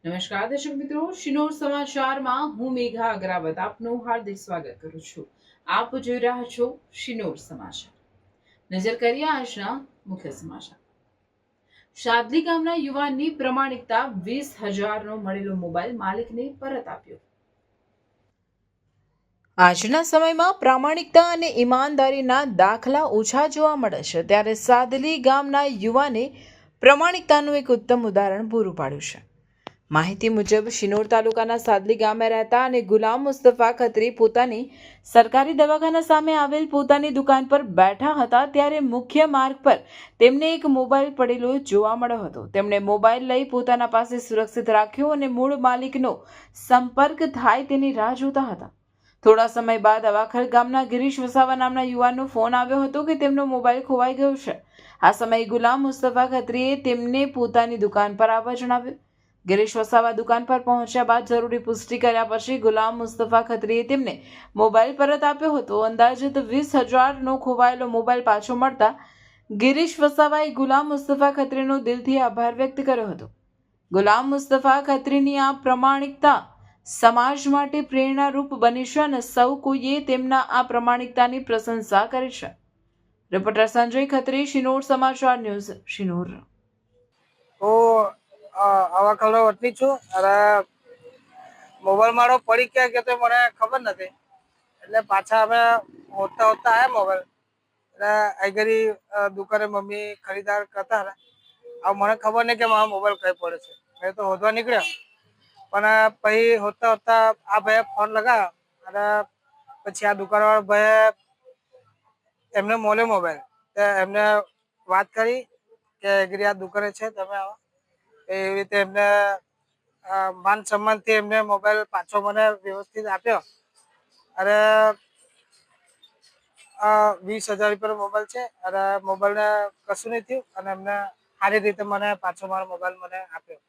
નમસ્કાર દર્શક મિત્રો, શિનોર સમાચારમાં હું મેઘા અગ્રાવત આપનું હાર્દિક સ્વાગત કરું છું. આપ જોઈ રહ્યા છો શિનોર સમાચાર. નજર કરીએ આજના મુખ્ય સમાચાર. શાદલી ગામના યુવાનની પ્રમાણિકતા 20,000નો મળેલો મોબાઈલ માલિકને પરત આપ્યો. આજના સમયમાં પ્રામાણિકતા અને ઈમાનદારીના દાખલા ઓછા જોવા મળે છે, ત્યારે સાદલી ગામના યુવાને પ્રમાણિકતાનું એક ઉત્તમ ઉદાહરણ પૂરું પાડ્યું છે. માહિતી મુજબ શિનોર તાલુકાના સાદલી ગામે રહેતા અને ગુલામ મુસ્તફા ખત્રી પોતાની સરકારી દવાખાના સામે આવેલ પોતાની દુકાન પર બેઠા હતા, ત્યારે મુખ્ય માર્ગ પર તેમને એક મોબાઈલ પડેલો જોવા મળ્યો હતો. તેમણે મોબાઈલ લઈ પોતાના પાસે સુરક્ષિત રાખ્યો અને મૂળ માલિકનો સંપર્ક થાય તેની રાહ જોતા હતા. થોડા સમય બાદ અવાખલ ગામના ગિરીશ વસાવા નામના યુવાનનો ફોન આવ્યો હતો કે તેમનો મોબાઈલ ખોવાઈ ગયો છે. આ સમયે ગુલામ મુસ્તફા ખત્રીએ તેમને પોતાની દુકાન પર આવવા જણાવ્યું. ગિરીશ વસાવા દુકાન પર પહોંચ્યા બાદ જરૂરી પુષ્ટિ કર્યા પછી ગુલામ મુસ્તફા ખત્રીએ તેમને મોબાઈલ પરત આપ્યો હતો. અંદાજિત 20,000નો ખોવાયેલો મોબાઈલ પાછો મળતા ગિરીશ વસાવાએ ગુલામ મુસ્તફા ખત્રીનો દિલથી આભાર વ્યક્ત કર્યો હતો. ગુલામ મુસ્તફા ખત્રીની આ પ્રમાણિકતા સમાજ માટે પ્રેરણારૂપ બની છે અને સૌ કોઈએ તેમના આ પ્રમાણિકતાની પ્રશંસા કરી છે. રિપોર્ટર સંજય ખત્રી, શિનોર સમાચાર ન્યૂઝ, શિનોર. અવાખલનો વતની છું. અને મોબાઈલ મારો પડી ક્યાં ગયો તો મને ખબર નથી, એટલે પાછા અમે હોતા આવ્યા મોબાઈલ. એટલે અહીં ઘડી દુકાને મમ્મી ખરીદાર કરતા હતા. હવે મને ખબર નહીં કે મારો મોબાઈલ કઈ પડે છે. મેં તો હોદવા નીકળ્યો, પણ પછી હોતા આ ભાઈએ ફોન લગાવ્યો અને પછી આ દુકાનવાળા ભાઈએ એમને મળ્યો મોબાઈલ. એમને વાત કરી કે આ દુકાને છે, તમે આવો. એવી રીતે એમને માન સન્માનથી એમને મોબાઈલ પાછો મને વ્યવસ્થિત આપ્યો. અને 20,000 રૂપિયાનો મોબાઈલ છે અને મોબાઈલને કશું નહીં થયું અને એમને સારી રીતે મને પાછો મારો મોબાઈલ મને આપ્યો.